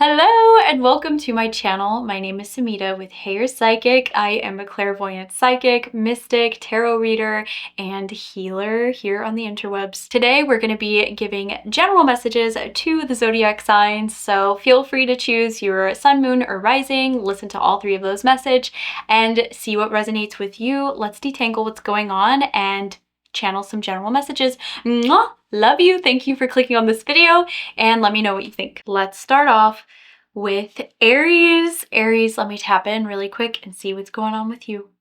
Hello and welcome to my channel. My name is Zamira with heyurpsychic. I am a clairvoyant psychic, mystic, tarot reader, and healer here on the interwebs. Today we're going to be giving general messages to the zodiac signs, so feel free to choose your sun, moon, or rising, listen to all three of those messages, and see what resonates with you. Let's detangle what's going on and channel some general messages. Mwah! Love you. Thank you for clicking on this video and let me know what you think. Let's start off with Aries. Aries, let me tap in really quick and see what's going on with you.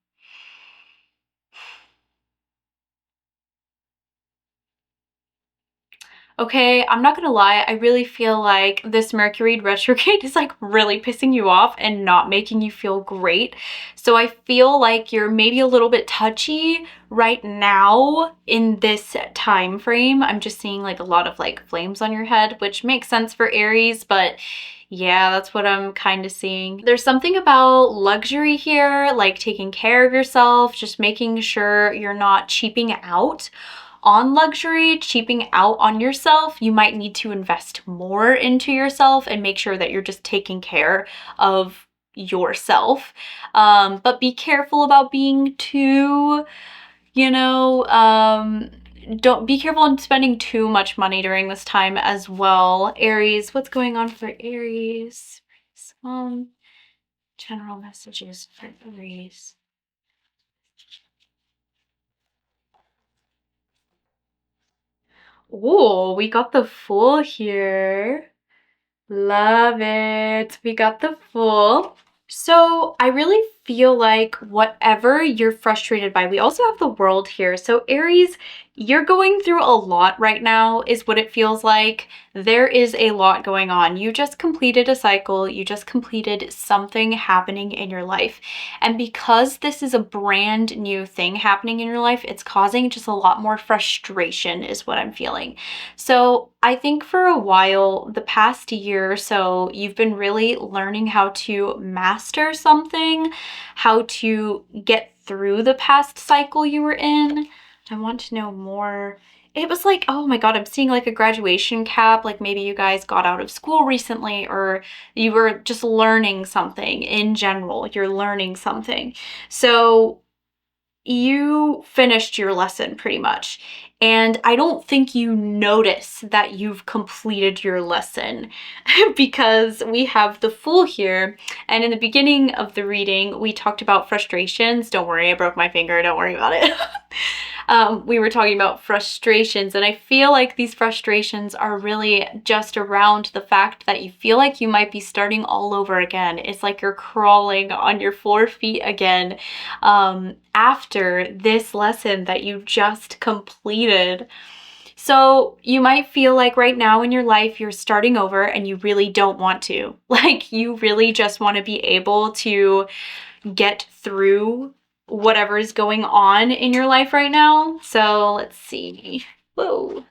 Okay, I'm not gonna lie, I really feel like this Mercury retrograde is like really pissing you off and not making you feel great. So I feel like you're maybe a little bit touchy right now in this time frame. I'm just seeing like a lot of like flames on your head, which makes sense for Aries, but yeah, that's what I'm kind of seeing. There's something about luxury here, like taking care of yourself, just making sure you're not cheaping out on luxury, cheaping out on yourself. You might need to invest more into yourself and make sure that you're just taking care of yourself. But be careful about being too, don't be careful in spending too much money during this time as well. Aries, what's going on for Aries? General messages for Aries. Oh, we got the Fool here. Love it. We got the Fool. So I really feel like whatever you're frustrated by, we also have the World here. So Aries, you're going through a lot right now is what it feels like. There is a lot going on. You just completed a cycle. You just completed something happening in your life. And because this is a brand new thing happening in your life, it's causing just a lot more frustration is what I'm feeling. So I think for a while, the past year or so, you've been really learning how to master something, how to get through the past cycle you were in. I want to know more. It was like, oh my God, I'm seeing like a graduation cap. Like maybe you guys got out of school recently or you were just learning something in general. You're learning something. So you finished your lesson pretty much. And I don't think you notice that you've completed your lesson because we have the Fool here. And in the beginning of the reading, we talked about frustrations. Don't worry, I broke my finger. Don't worry about it. We were talking about frustrations, and I feel like these frustrations are really just around the fact that you feel like you might be starting all over again. It's like you're crawling on your 4 feet again after this lesson that you just completed. So you might feel like right now in your life you're starting over and you really don't want to. Like you really just want to be able to get through whatever is going on in your life right now. So let's see. Whoa.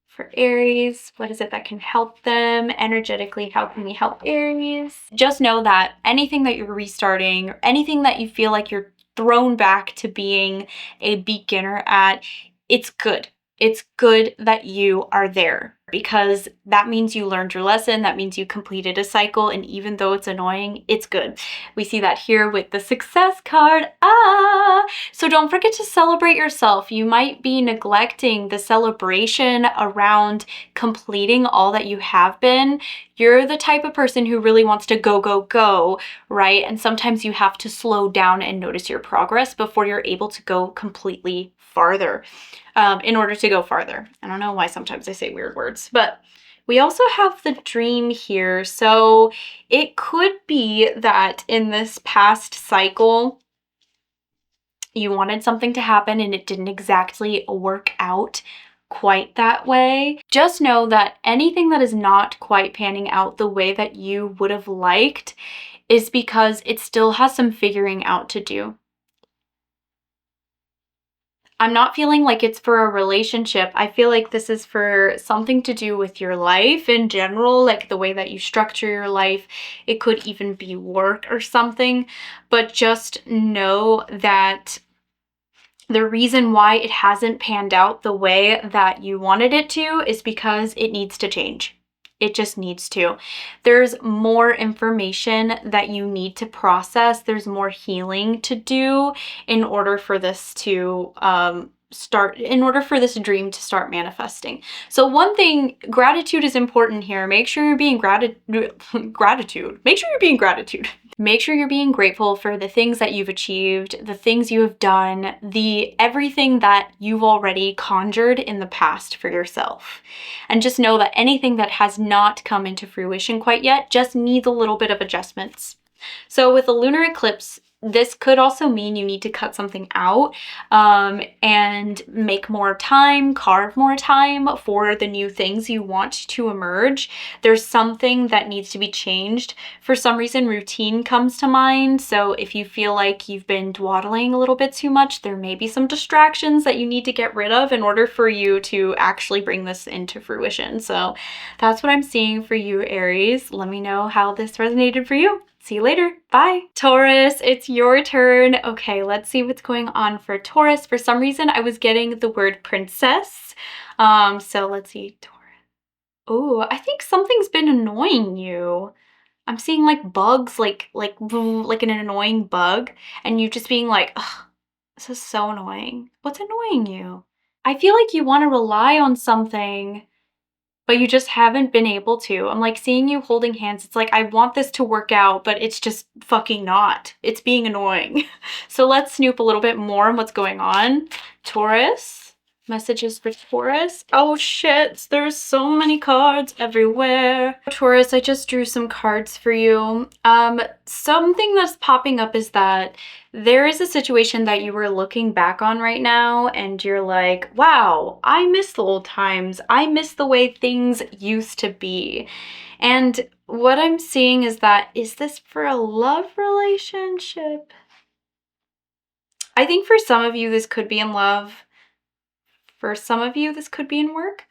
For Aries, what is it that can help them energetically? How can we help Aries? Just know that anything that you're restarting or anything that you feel like you're thrown back to being a beginner at, it's good. It's good that you are there because that means you learned your lesson. That means you completed a cycle. And even though it's annoying, it's good. We see that here with the Success card. So don't forget to celebrate yourself. You might be neglecting the celebration around completing all that you have been. You're the type of person who really wants to go, go, go, right? And sometimes you have to slow down and notice your progress before you're able to go completely farther. In order to go farther. I don't know why sometimes I say weird words, but we also have the Dream here. So it could be that in this past cycle, you wanted something to happen and it didn't exactly work out quite that way. Just know that anything that is not quite panning out the way that you would have liked is because it still has some figuring out to do. I'm not feeling like it's for a relationship. I feel like this is for something to do with your life in general, like the way that you structure your life. It could even be work or something, but just know that the reason why it hasn't panned out the way that you wanted it to is because it needs to change. It just needs to. There's more information that you need to process. There's more healing to do in order for this to in order for this dream to start manifesting. So one thing, gratitude is important here. Make sure you're being gratitude. Make sure you're being gratitude. Make sure you're being grateful for the things that you've achieved, the things you have done, everything that you've already conjured in the past for yourself. And just know that anything that has not come into fruition quite yet just needs a little bit of adjustments. So with a lunar eclipse, this could also mean you need to cut something out and make more time, carve more time for the new things you want to emerge. There's something that needs to be changed. For some reason, routine comes to mind. So if you feel like you've been dawdling a little bit too much, there may be some distractions that you need to get rid of in order for you to actually bring this into fruition. So that's what I'm seeing for you, Aries. Let me know how this resonated for you. See you later. Bye. Taurus, it's your turn. Okay, let's see what's going on for Taurus. For some reason, I was getting the word princess. So let's see, Taurus. Oh, I think something's been annoying you. I'm seeing like bugs, like an annoying bug, and you just being like, ugh, this is so annoying. What's annoying you? I feel like you want to rely on something, but you just haven't been able to. I'm like seeing you holding hands. It's like, I want this to work out, but it's just fucking not. It's being annoying. So let's snoop a little bit more on what's going on. Taurus, messages for Taurus. Oh shit, there's so many cards everywhere. Taurus, I just drew some cards for you. Something that's popping up is that there is a situation that you were looking back on right now and you're like, wow, I miss the old times. I miss the way things used to be. And what I'm seeing is that, is this for a love relationship? I think for some of you, this could be in love. For some of you, this could be in work.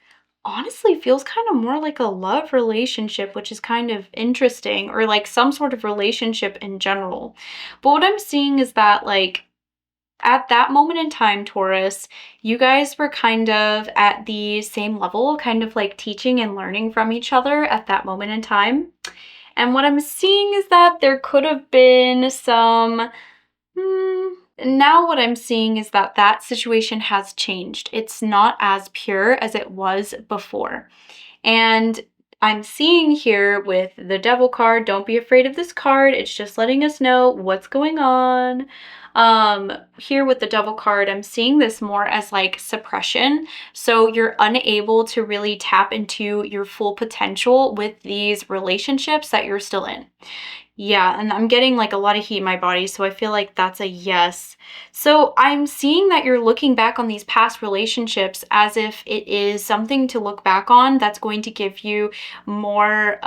Honestly feels kind of more like a love relationship, which is kind of interesting, or like some sort of relationship in general. But what I'm seeing is that like at that moment in time, Taurus, you guys were kind of at the same level, kind of like teaching and learning from each other at that moment in time. And what I'm seeing is that there could have been some now what I'm seeing is that that situation has changed. It's not as pure as it was before. And I'm seeing here with the Devil card, don't be afraid of this card. It's just letting us know what's going on. Here with the Devil card, I'm seeing this more as like suppression. So you're unable to really tap into your full potential with these relationships that you're still in. Yeah, and I'm getting like a lot of heat in my body, so I feel like that's a yes. So I'm seeing that you're looking back on these past relationships as if it is something to look back on that's going to give you more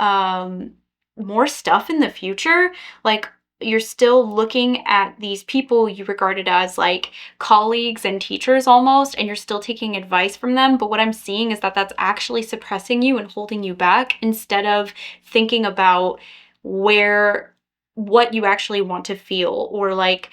stuff in the future. Like you're still looking at these people you regarded as like colleagues and teachers almost, and you're still taking advice from them. But what I'm seeing is that that's actually suppressing you and holding you back instead of thinking about what you actually want to feel, or like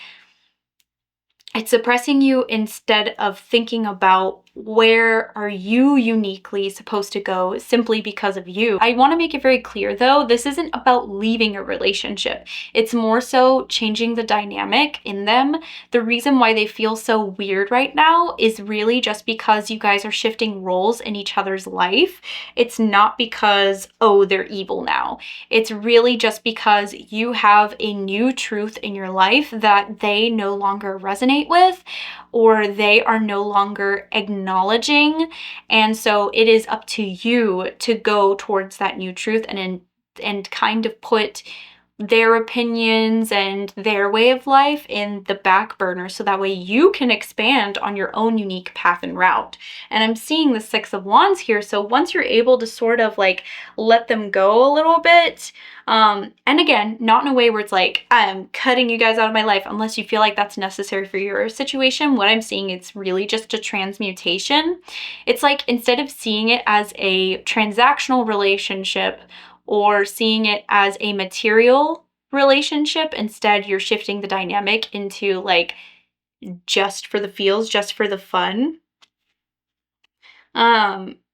it's suppressing you instead of thinking about where are you uniquely supposed to go simply because of you. I want to make it very clear though, this isn't about leaving a relationship. It's more so changing the dynamic in them. The reason why they feel so weird right now is really just because you guys are shifting roles in each other's life. It's not because, oh, they're evil now. It's really just because you have a new truth in your life that they no longer resonate with, or they are no longer acknowledging. And so it is up to you to go towards that new truth and kind of put their opinions and their way of life in the back burner, so that way you can expand on your own unique path and route. And I'm seeing the Six of Wands here. So once you're able to sort of like let them go a little bit, and again, not in a way where it's like, I'm cutting you guys out of my life unless you feel like that's necessary for your situation. What I'm seeing, it's really just a transmutation. It's like, instead of seeing it as a transactional relationship or seeing it as a material relationship, instead you're shifting the dynamic into like just for the feels, just for the fun.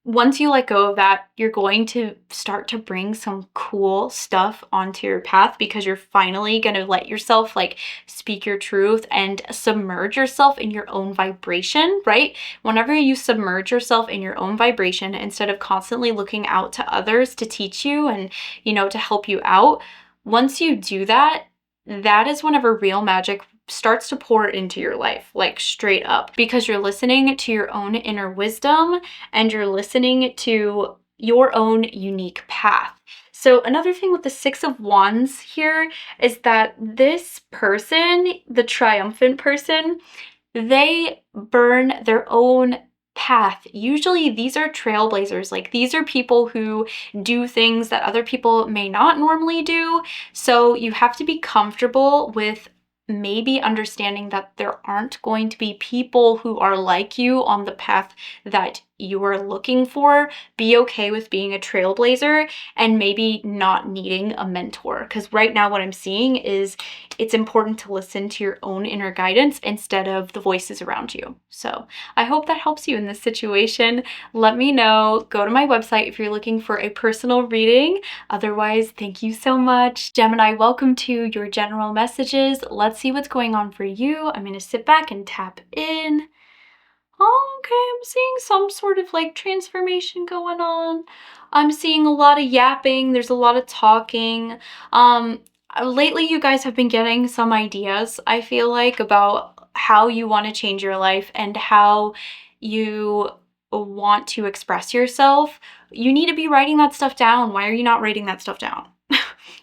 once you let go of that, you're going to start to bring some cool stuff onto your path because you're finally going to let yourself like speak your truth and submerge yourself in your own vibration, right? Whenever you submerge yourself in your own vibration instead of constantly looking out to others to teach you and, you know, to help you out, once you do that, that is whenever real magic starts to pour into your life, like straight up, because you're listening to your own inner wisdom and you're listening to your own unique path. So another thing with the Six of Wands here is that this person, the triumphant person, they burn their own path. Usually these are trailblazers. Like these are people who do things that other people may not normally do. So you have to be comfortable with maybe understanding that there aren't going to be people who are like you on the path that you are looking for. Be okay with being a trailblazer and maybe not needing a mentor. Because right now what I'm seeing is it's important to listen to your own inner guidance instead of the voices around you. So I hope that helps you in this situation. Let me know. Go to my website if you're looking for a personal reading. Otherwise, thank you so much. Gemini, welcome to your general messages. Let's see what's going on for you. I'm going to sit back and tap in. Oh, okay, I'm seeing some sort of like transformation going on. I'm seeing a lot of yapping. There's a lot of talking. Lately you guys have been getting some ideas, I feel like, about how you want to change your life and how you want to express yourself. You need to be writing that stuff down. Why are you not writing that stuff down?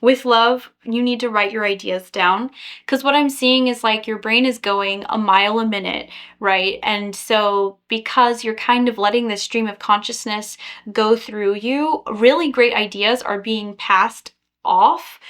With love, you need to write your ideas down, because what I'm seeing is like your brain is going a mile a minute, right? And so because you're kind of letting this stream of consciousness go through you, really great ideas are being passed off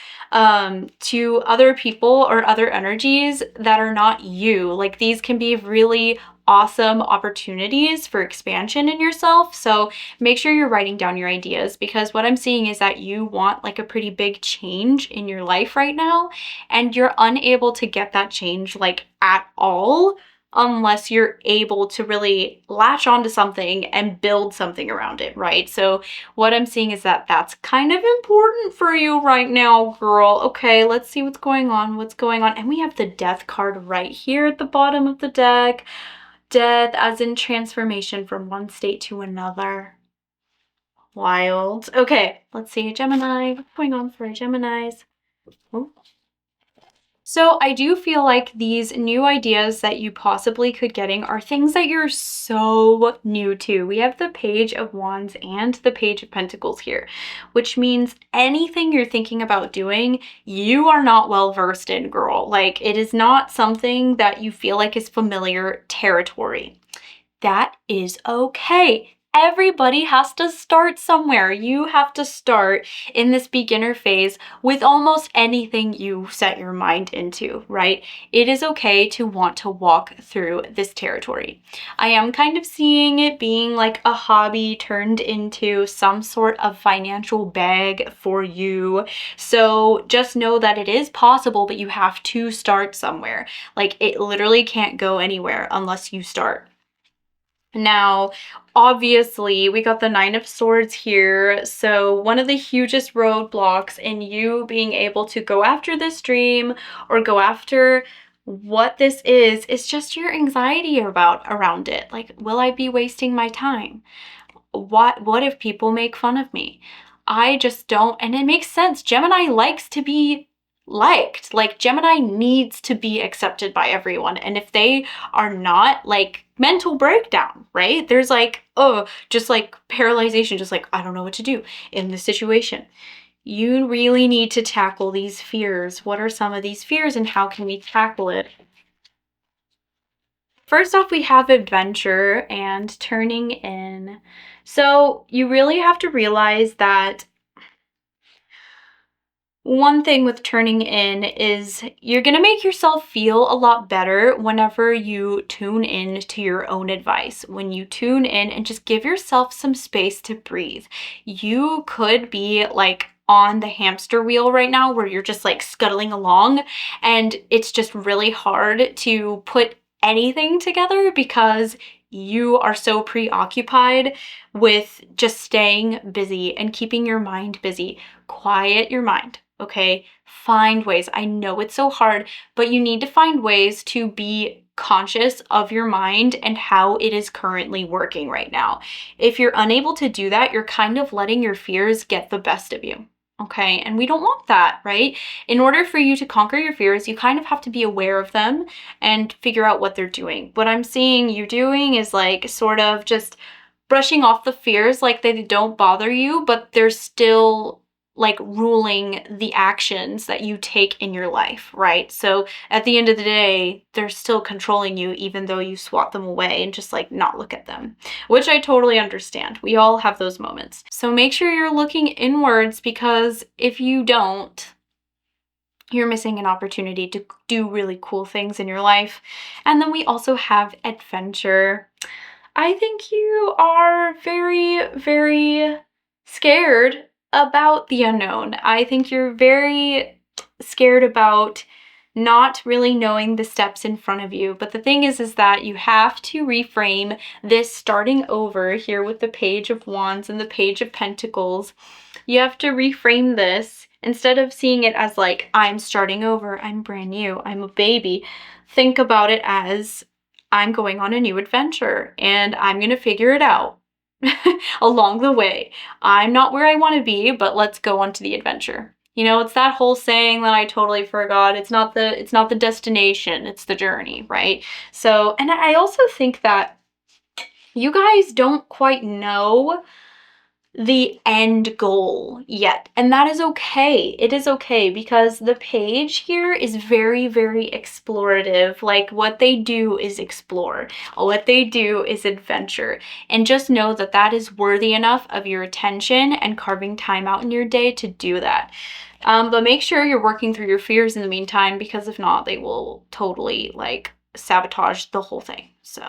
to other people or other energies that are not you. Like these can be really awesome opportunities for expansion in yourself. So make sure you're writing down your ideas, because what I'm seeing is that you want like a pretty big change in your life right now, and you're unable to get that change like at all unless you're able to really latch onto something and build something around it, right? So what I'm seeing is that that's kind of important for you right now, girl. Okay, let's see what's going on. And we have the Death card right here at the bottom of the deck. Death as in transformation from one state to another. Wild. Okay, let's see, Gemini. What's going on for Geminis? Oh. So I do feel like these new ideas that you possibly could getting are things that you're so new to. We have the Page of Wands and the Page of Pentacles here, which means anything you're thinking about doing, you are not well versed in, girl. Like it is not something that you feel like is familiar territory. That is okay. Everybody has to start somewhere. You have to start in this beginner phase with almost anything you set your mind into, right? It is okay to want to walk through this territory. I am kind of seeing it being like a hobby turned into some sort of financial bag for you. So just know that it is possible, but you have to start somewhere. Like it literally can't go anywhere unless you start. Now, obviously, we got the Nine of Swords here. So one of the hugest roadblocks in you being able to go after this dream or go after what this is just your anxiety around it. Like, will I be wasting my time? What if people make fun of me? I just don't, and it makes sense. Gemini likes to be liked. Like Gemini needs to be accepted by everyone, and if they are not, like mental breakdown, right? There's like, oh, just like paralyzation, just like I don't know what to do in this situation. You really need to tackle these fears. What are some of these fears and how can we tackle it? First off, we have adventure and turning in. So you really have to realize that one thing with turning in is you're going to make yourself feel a lot better whenever you tune in to your own advice. When you tune in and just give yourself some space to breathe. You could be like on the hamster wheel right now where you're just like scuttling along and it's just really hard to put anything together because you are so preoccupied with just staying busy and keeping your mind busy. Quiet your mind, okay? Find ways. I know it's so hard, but you need to find ways to be conscious of your mind and how it is currently working right now. If you're unable to do that, you're kind of letting your fears get the best of you. Okay, and we don't want that, right? In order for you to conquer your fears, you kind of have to be aware of them and figure out what they're doing. What I'm seeing you doing is like sort of just brushing off the fears like they don't bother you, but they're still like ruling the actions that you take in your life, right? So at the end of the day, they're still controlling you even though you swat them away and just like not look at them, which I totally understand. We all have those moments. So make sure you're looking inwards, because if you don't, you're missing an opportunity to do really cool things in your life. And then we also have adventure. I think you are very, very scared about the unknown. I think you're very scared about not really knowing the steps in front of you. But the thing is that you have to reframe this starting over here with the Page of Wands and the Page of Pentacles. You have to reframe this. Instead of seeing it as like, I'm starting over, I'm brand new, I'm a baby, think about it as, I'm going on a new adventure and I'm going to figure it out along the way. I'm not where I want to be, but let's go on to the adventure. You know, it's that whole saying that I totally forgot. It's not the destination, it's the journey, right? So, and I also think that you guys don't quite know the end goal yet, and that is okay. It is okay, because the page here is very, very explorative. Like, what they do is explore, what they do is adventure, and just know that that is worthy enough of your attention and carving time out in your day to do that. But make sure you're working through your fears in the meantime, because if not, they will totally like sabotage the whole thing. So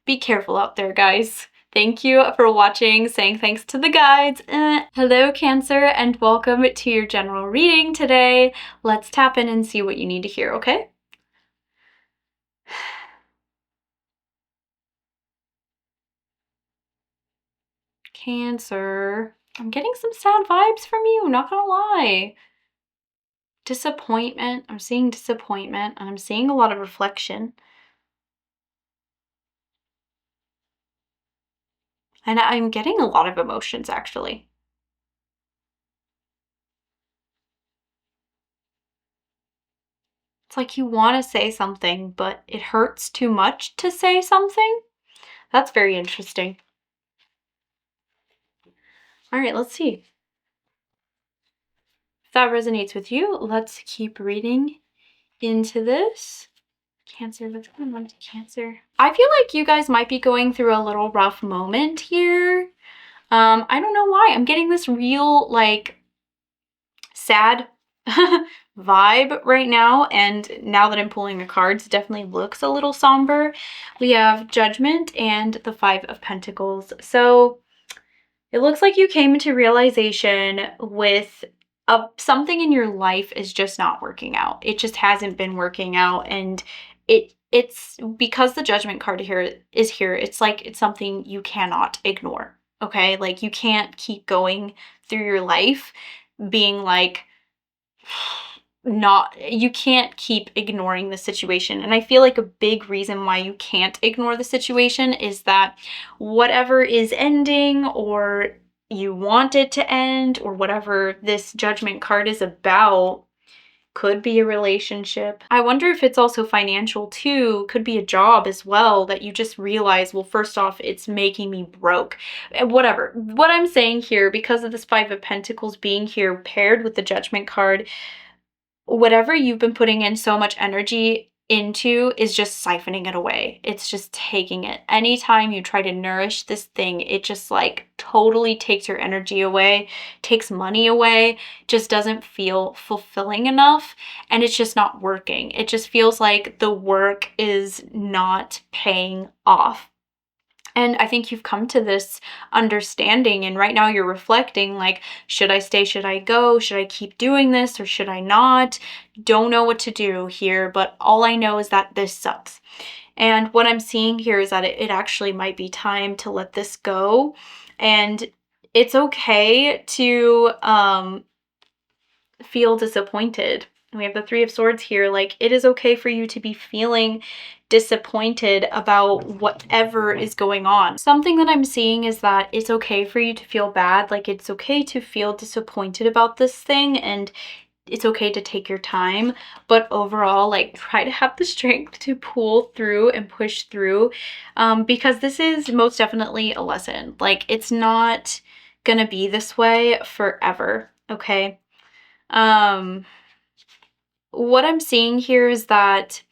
be careful out there, guys. Thank you for watching, saying thanks to the guides. Hello, Cancer, and welcome to your general reading today. Let's tap in and see what you need to hear, okay? Cancer, I'm getting some sad vibes from you, not gonna lie. Disappointment, I'm seeing disappointment, and I'm seeing a lot of reflection. And I'm getting a lot of emotions, actually. It's like you want to say something, but it hurts too much to say something. That's very interesting. All right, let's see. If that resonates with you, let's keep reading into this. Cancer, what's going on to Cancer? I feel like you guys might be going through a little rough moment here. I don't know why. I'm getting this real, like, sad vibe right now, and now that I'm pulling the cards, it definitely looks a little somber. We have Judgment and the Five of Pentacles. So it looks like you came into realization with something in your life is just not working out. It just hasn't been working out, and it's because the Judgment card here is here. It's like it's something you cannot ignore. Okay, like you can't keep going through your life being like, you can't keep ignoring the situation. And I feel like a big reason why you can't ignore the situation is that whatever is ending, or you want it to end, or whatever this Judgment card is about, could be a relationship. I wonder if it's also financial too. Could be a job as well that you just realize, well, first off, it's making me broke. Whatever. What I'm saying here, because of this Five of Pentacles being here paired with the Judgment card, whatever you've been putting in so much energy into is just siphoning it away. It's just taking it. Anytime you try to nourish this thing, it just like totally takes your energy away, takes money away, just doesn't feel fulfilling enough, and it's just not working. It just feels like the work is not paying off. And I think you've come to this understanding, and right now you're reflecting like, should I stay? Should I go? Should I keep doing this, or should I not? Don't know what to do here, but all I know is that this sucks. And what I'm seeing here is that it actually might be time to let this go. And it's okay to feel disappointed. We have the Three of Swords here. Like, it is okay for you to be feeling disappointed about whatever is going on. Something that I'm seeing is that it's okay for you to feel bad. Like, it's okay to feel disappointed about this thing, and it's okay to take your time, but overall, like, try to have the strength to pull through and push through, because this is most definitely a lesson. Like, it's not gonna be this way forever, okay? What I'm seeing here is that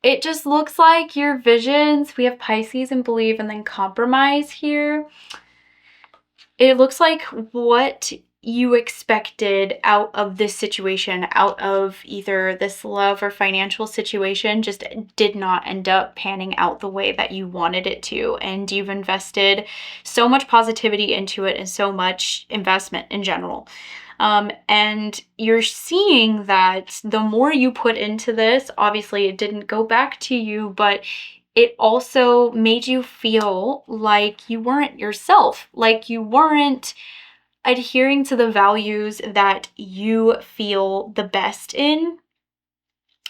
it just looks like your visions, we have Pisces and believe, and then compromise here. It looks like what you expected out of this situation, out of either this love or financial situation, just did not end up panning out the way that you wanted it to. And you've invested so much positivity into it and so much investment in general. And you're seeing that the more you put into this, obviously it didn't go back to you, but it also made you feel like you weren't yourself, like you weren't adhering to the values that you feel the best in.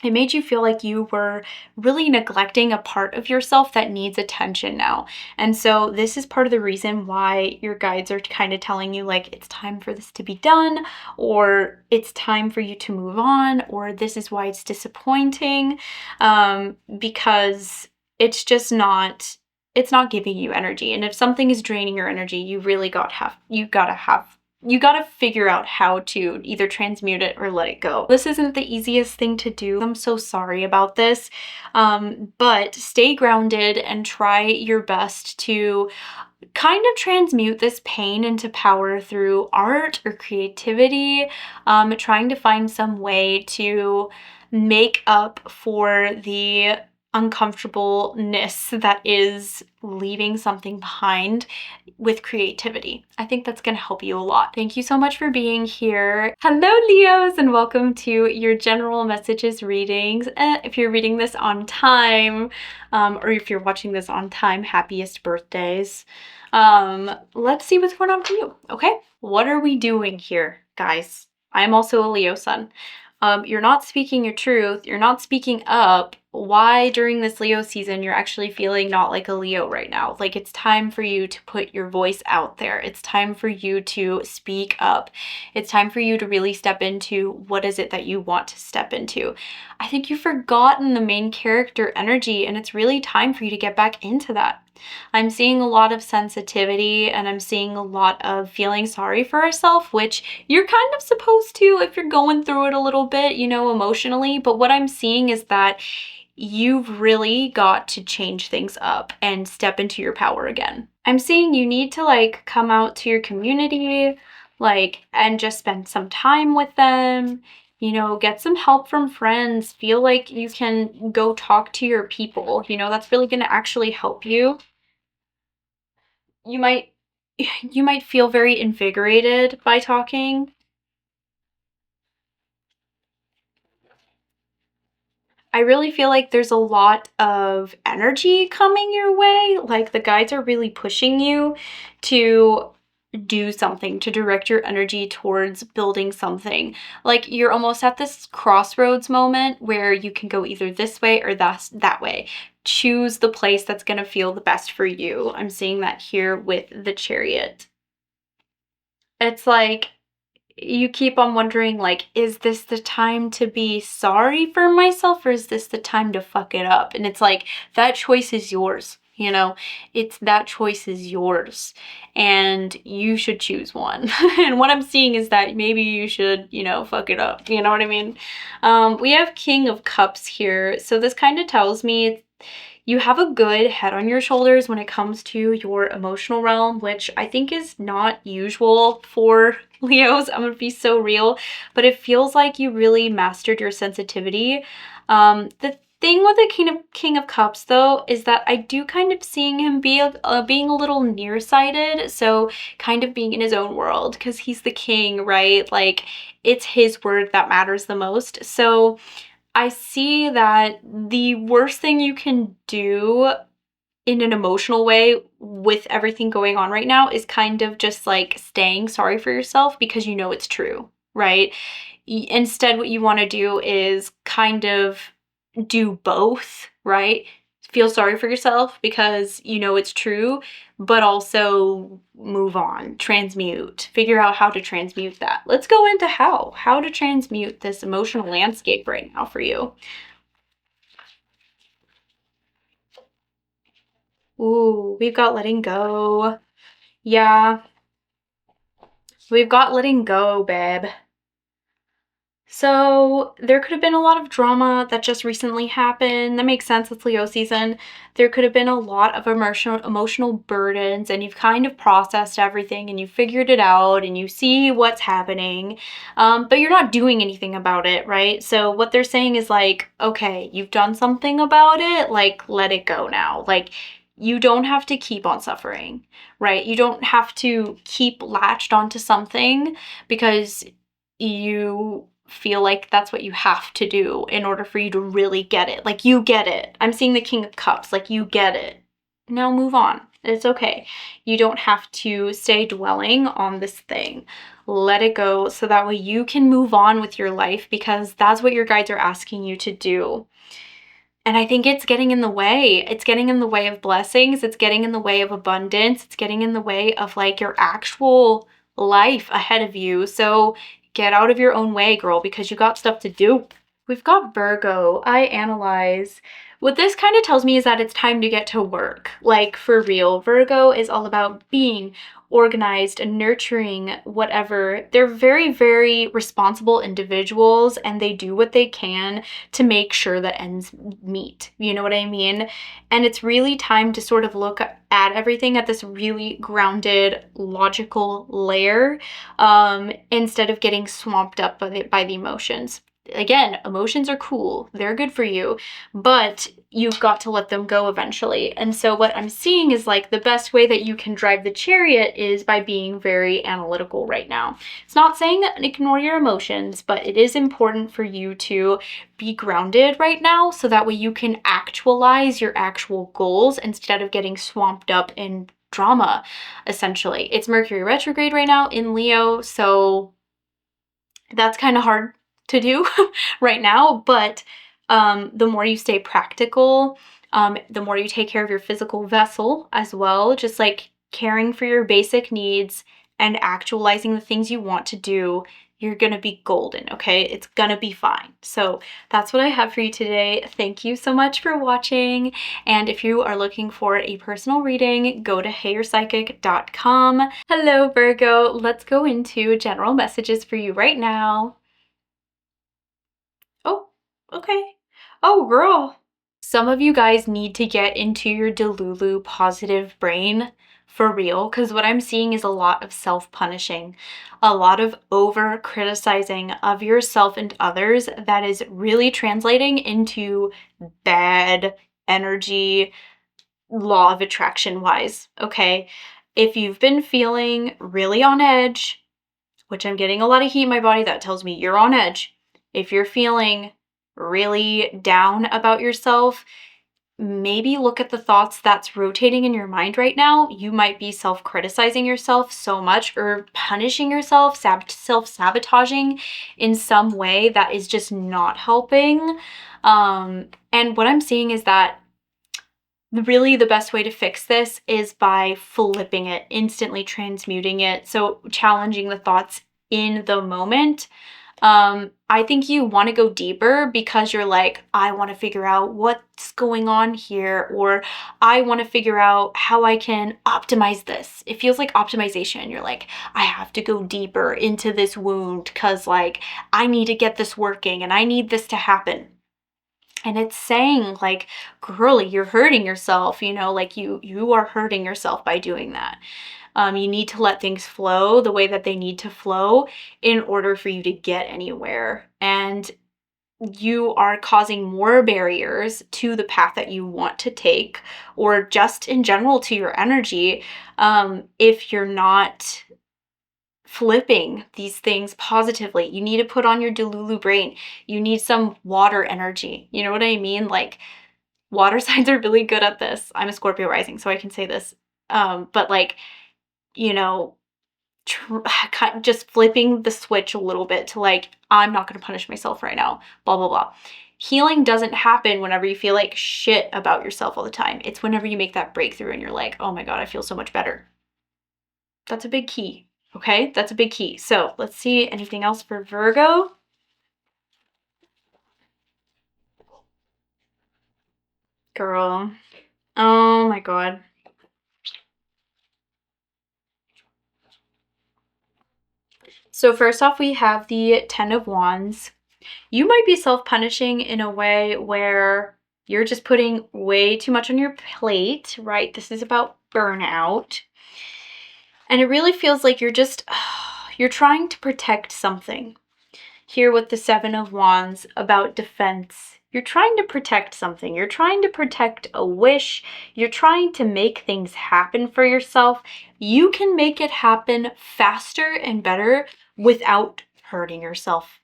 It made you feel like you were really neglecting a part of yourself that needs attention now. And so this is part of the reason why your guides are kind of telling you, like, it's time for this to be done, or it's time for you to move on, or this is why it's disappointing, because it's just not, it's not giving you energy. And if something is draining your energy, you really you gotta figure out how to either transmute it or let it go. This isn't the easiest thing to do. I'm so sorry about this, but stay grounded and try your best to kind of transmute this pain into power through art or creativity, trying to find some way to make up for the uncomfortableness that is leaving something behind with creativity. I think that's going to help you a lot. Thank you so much for being here. Hello, Leos, and welcome to your general messages readings. If you're reading this on time, or if you're watching this on time, happiest birthdays. Let's see what's going on for you, okay? What are we doing here, guys? I'm also a Leo sun. You're not speaking your truth. You're not speaking up. Why during this Leo season you're actually feeling not like a Leo right now? Like, it's time for you to put your voice out there. It's time for you to speak up. It's time for you to really step into what is it that you want to step into. I think you've forgotten the main character energy, and it's really time for you to get back into that. I'm seeing a lot of sensitivity, and I'm seeing a lot of feeling sorry for yourself, which you're kind of supposed to if you're going through it a little bit, you know, emotionally. But what I'm seeing is that you've really got to change things up and step into your power again. I'm seeing you need to, like, come out to your community, like, and just spend some time with them. You know, get some help from friends. Feel like you can go talk to your people. You know, that's really going to actually help you. You might feel very invigorated by talking. I really feel like there's a lot of energy coming your way. Like, the guides are really pushing you to do something, to direct your energy towards building something. Like, you're almost at this crossroads moment where you can go either this way or that way. Choose the place that's going to feel the best for you. I'm seeing that here with the Chariot. It's like, you keep on wondering, like, is this the time to be sorry for myself, or is this the time to fuck it up? And it's like, that choice is yours, you know? That choice is yours, and you should choose one. And what I'm seeing is that maybe you should, you know, fuck it up, you know what I mean? We have King of Cups here, so this kind of tells me you have a good head on your shoulders when it comes to your emotional realm, which I think is not usual for Leos. I'm gonna be so real, but it feels like you really mastered your sensitivity. The thing with the King of Cups, though, is that I do kind of seeing him being a little nearsighted, so kind of being in his own world, because he's the king, right? Like, it's his word that matters the most. So I see that the worst thing you can do in an emotional way with everything going on right now is kind of just like staying sorry for yourself because you know it's true, right? Instead, what you want to do is kind of do both, right? Feel sorry for yourself because you know it's true, but also move on, transmute, figure out how to transmute that. Let's go into how to transmute this emotional landscape right now for you. Ooh, we've got letting go. Yeah, we've got letting go, babe. So there could have been a lot of drama that just recently happened. That makes sense. It's Leo season. There could have been a lot of emotional burdens, and you've kind of processed everything and you figured it out and you see what's happening, but you're not doing anything about it, right? So what they're saying is like, okay, you've done something about it, like let it go now. Like you don't have to keep on suffering, right? You don't have to keep latched onto something because you feel like that's what you have to do in order for you to really get it. Like you get it. I'm seeing the King of Cups. Like you get it. Now move on. It's okay. You don't have to stay dwelling on this thing. Let it go so that way you can move on with your life because that's what your guides are asking you to do. And I think it's getting in the way. It's getting in the way of blessings. It's getting in the way of abundance. It's getting in the way of like your actual life ahead of you. So get out of your own way, girl, because you got stuff to do. We've got Virgo. I analyze. What this kind of tells me is that it's time to get to work. Like for real. Virgo is all about being organized and nurturing, whatever. They're very, very responsible individuals and they do what they can to make sure that ends meet. You know what I mean? And it's really time to sort of look at everything at this really grounded, logical layer, instead of getting swamped up by the emotions. Again, emotions are cool. They're good for you, but you've got to let them go eventually. And so what I'm seeing is like the best way that you can drive the chariot is by being very analytical right now. It's not saying ignore your emotions, but it is important for you to be grounded right now so that way you can actualize your actual goals instead of getting swamped up in drama, essentially. It's Mercury retrograde right now in Leo, so that's kind of hard to do right now, but the more you stay practical, the more you take care of your physical vessel as well, just like caring for your basic needs and actualizing the things you want to do, you're gonna be golden, okay? It's gonna be fine. So that's what I have for you today. Thank you so much for watching. And if you are looking for a personal reading, go to heyurpsychic.com. Hello, Virgo. Let's go into general messages for you right now. Oh, okay. Oh, girl. Some of you guys need to get into your Delulu positive brain for real, because what I'm seeing is a lot of self-punishing, a lot of over-criticizing of yourself and others that is really translating into bad energy, law of attraction wise, okay? If you've been feeling really on edge, which I'm getting a lot of heat in my body, that tells me you're on edge. If you're feeling really down about yourself, maybe look at the thoughts that's rotating in your mind right now. You might be self-criticizing yourself so much or punishing yourself, self-sabotaging in some way that is just not helping. And what I'm seeing is that really the best way to fix this is by flipping it, instantly transmuting it. So challenging the thoughts in the moment. I think you want to go deeper because you're like, I want to figure out what's going on here, or I want to figure out how I can optimize this. It feels like optimization. You're like, I have to go deeper into this wound because like I need to get this working and I need this to happen. And it's saying like, girly, you're hurting yourself, you know, like you are hurting yourself by doing that. You need to let things flow the way that they need to flow in order for you to get anywhere. And you are causing more barriers to the path that you want to take, or just in general to your energy, if you're not flipping these things positively. You need to put on your Delulu brain. You need some water energy. You know what I mean? Like, water signs are really good at this. I'm a Scorpio rising, so I can say this. But like, you know, just flipping the switch a little bit to like, I'm not going to punish myself right now, blah, blah, blah. Healing doesn't happen whenever you feel like shit about yourself all the time. It's whenever you make that breakthrough and you're like, oh my God, I feel so much better. That's a big key. Okay, that's a big key. So let's see anything else for Virgo. Girl. Oh my God. So first off, we have the 10 of Wands. You might be self-punishing in a way where you're just putting way too much on your plate, right? This is about burnout. And it really feels like you're just, you're trying to protect something. Here with the 7 of Wands about defense. You're trying to protect something. You're trying to protect a wish. You're trying to make things happen for yourself. You can make it happen faster and better without hurting yourself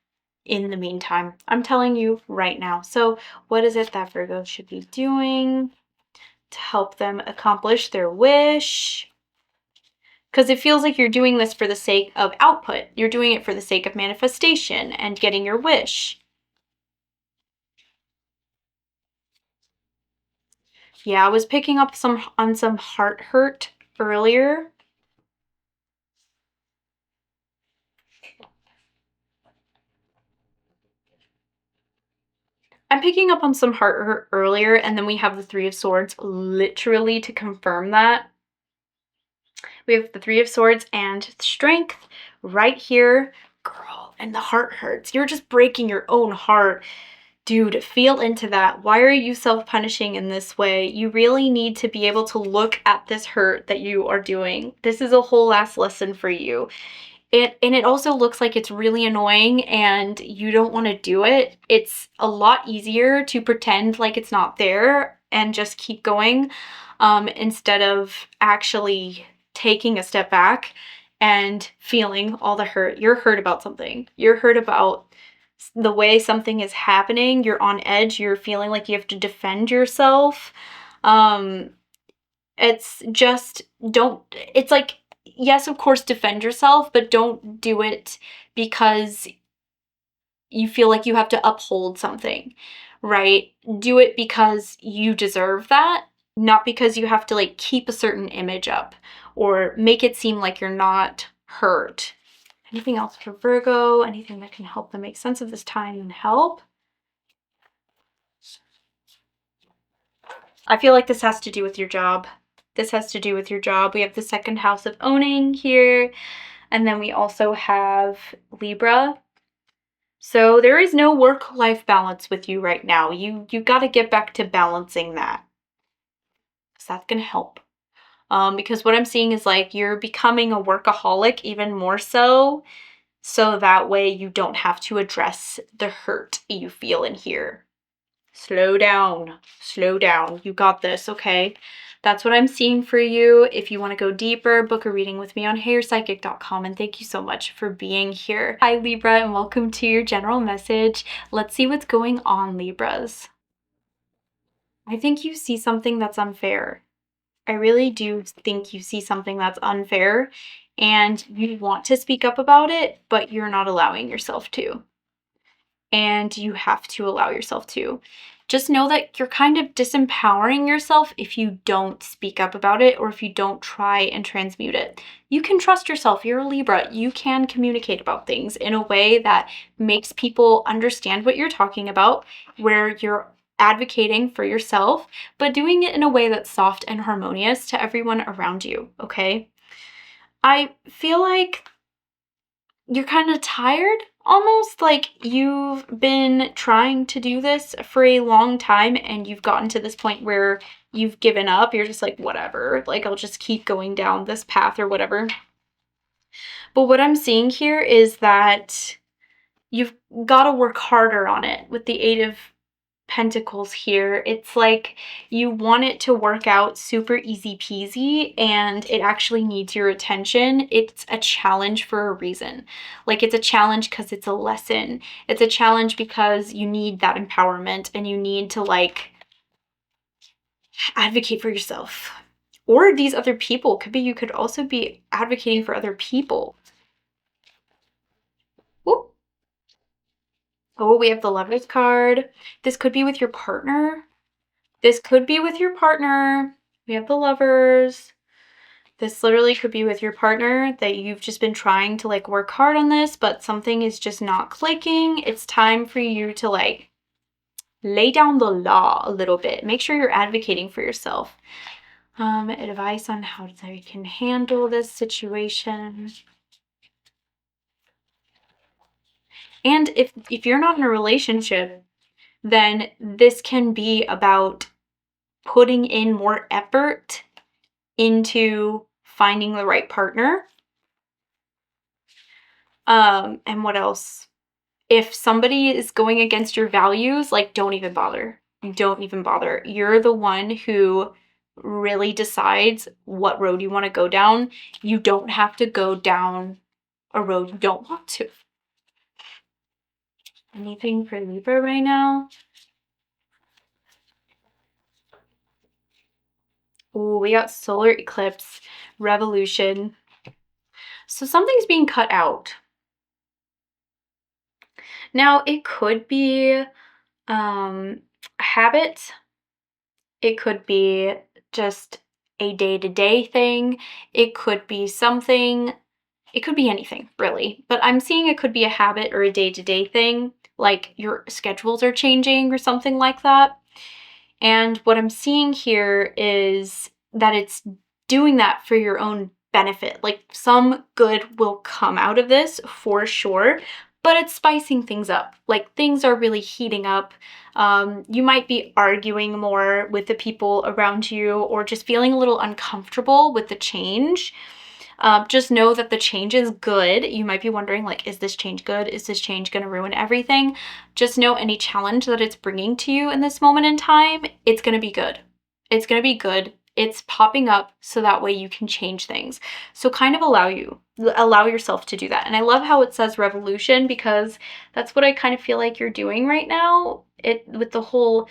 in the meantime. I'm telling you right now. So what is it that Virgo should be doing to help them accomplish their wish? Because it feels like you're doing this for the sake of output. You're doing it for the sake of manifestation and getting your wish. Yeah, I was picking up on some heart hurt earlier. I'm picking up on some heart hurt earlier, and then we have the 3 of Swords literally to confirm that. We have the 3 of Swords and Strength right here. Girl, and the heart hurts. You're just breaking your own heart. Dude, feel into that. Why are you self-punishing in this way? You really need to be able to look at this hurt that you are doing. This is a whole ass lesson for you. And it also looks like it's really annoying and you don't want to do it. It's a lot easier to pretend like it's not there and just keep going instead of actually taking a step back and feeling all the hurt. You're hurt about something. You're hurt about the way something is happening. You're on edge. You're feeling like you have to defend yourself. It's just, it's like, yes, of course, defend yourself, but don't do it because you feel like you have to uphold something, right? Do it because you deserve that, not because you have to like keep a certain image up or make it seem like you're not hurt. Anything else for Virgo? Anything that can help them make sense of this time and help? I feel like this has to do with your job. This has to do with your job. We have the 2nd house of owning here. And then we also have Libra. So there is no work-life balance with you right now. You got to get back to balancing that. Because that's going to help. Because what I'm seeing is like you're becoming a workaholic even more so that way you don't have to address the hurt you feel in here. Slow down. Slow down. You got this, okay? That's what I'm seeing for you. If you want to go deeper, book a reading with me on heyurpsychic.com. And thank you so much for being here. Hi, Libra, and welcome to your general message. Let's see what's going on, Libras. I think you see something that's unfair. I really do think you see something that's unfair and you want to speak up about it, but you're not allowing yourself to. And you have to allow yourself to. Just know that you're kind of disempowering yourself if you don't speak up about it or if you don't try and transmute it. You can trust yourself. You're a Libra. You can communicate about things in a way that makes people understand what you're talking about, where you're advocating for yourself, but doing it in a way that's soft and harmonious to everyone around you, okay? I feel like you're kind of tired, almost like you've been trying to do this for a long time and you've gotten to this point where you've given up. You're just like, whatever, like I'll just keep going down this path or whatever. But what I'm seeing here is that you've got to work harder on it with the 8 of Pentacles here. It's like you want it to work out super easy peasy, and it actually needs your attention. It's a challenge for a reason. Like, it's a challenge because it's a lesson. It's a challenge because you need that empowerment and you need to like advocate for yourself. Or these other people, could be, you could also be advocating for other people. Whoop. Oh, we have the Lovers card. This could be with your partner. This could be with your partner. We have the Lovers. This literally could be with your partner, that you've just been trying to like work hard on this, but something is just not clicking. It's time for you to like lay down the law a little bit. Make sure you're advocating for yourself. Advice on how they can handle this situation. And if you're not in a relationship, then this can be about putting in more effort into finding the right partner. And what else? If somebody is going against your values, like, don't even bother. Don't even bother. You're the one who really decides what road you want to go down. You don't have to go down a road you don't want to. Anything for Libra right now? Ooh, we got solar eclipse, revolution. So something's being cut out. Now, it could be a habit. It could be just a day-to-day thing. It could be something. It could be anything, really. But I'm seeing it could be a habit or a day-to-day thing, like your schedules are changing or something like that. And what I'm seeing here is that it's doing that for your own benefit. Like, some good will come out of this for sure, but it's spicing things up. Like, things are really heating up. You might be arguing more with the people around you, or just feeling a little uncomfortable with the change. Just know that the change is good. You might be wondering, like, is this change good? Is this change going to ruin everything? Just know any challenge that it's bringing to you in this moment in time, it's going to be good. It's going to be good. It's popping up so that way you can change things. So kind of allow yourself to do that. And I love how it says revolution, because that's what I kind of feel like you're doing right now. With the whole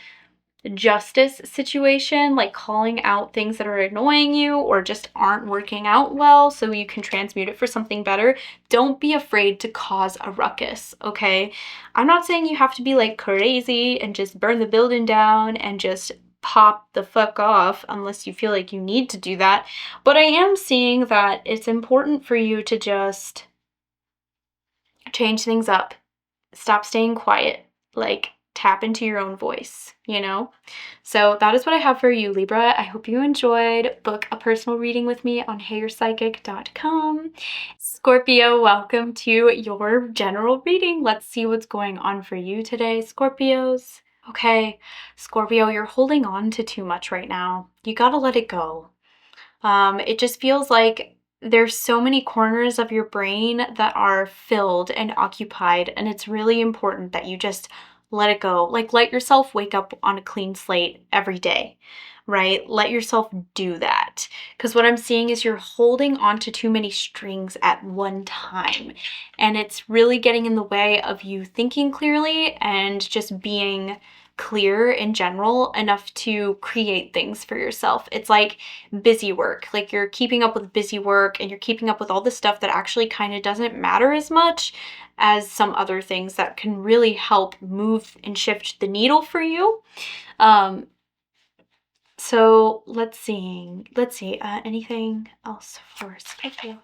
justice situation, like calling out things that are annoying you or just aren't working out well so you can transmute it for something better. Don't be afraid to cause a ruckus, okay? I'm not saying you have to be like crazy and just burn the building down and just pop the fuck off unless you feel like you need to do that. But I am seeing that it's important for you to just change things up. Stop staying quiet. Like, tap into your own voice, you know? So that is what I have for you, Libra. I hope you enjoyed. Book a personal reading with me on heyurpsychic.com. Scorpio, welcome to your general reading. Let's see what's going on for you today, Scorpios. Okay, Scorpio, you're holding on to too much right now. You gotta let it go. It just feels like there's so many corners of your brain that are filled and occupied, and it's really important that you just let it go. Like, let yourself wake up on a clean slate every day, right? Let yourself do that. Because what I'm seeing is you're holding on to too many strings at one time, and it's really getting in the way of you thinking clearly and just being clear in general enough to create things for yourself. It's like busy work. Like, you're keeping up with busy work and you're keeping up with all the stuff that actually kind of doesn't matter as much as some other things that can really help move and shift the needle for you. So let's see. Anything else for Scorpio?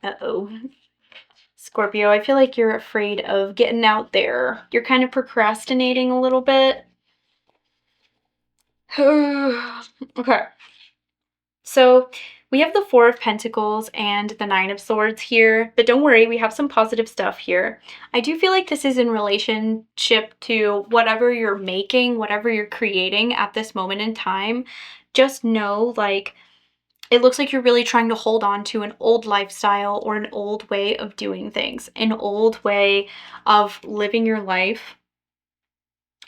Uh-oh. Scorpio, I feel like you're afraid of getting out there. You're kind of procrastinating a little bit. Okay. So we have the Four of Pentacles and the Nine of Swords here, but don't worry, we have some positive stuff here. I do feel like this is in relationship to whatever you're making, whatever you're creating at this moment in time. Just know, like, It looks like you're really trying to hold on to an old lifestyle or an old way of doing things, an old way of living your life.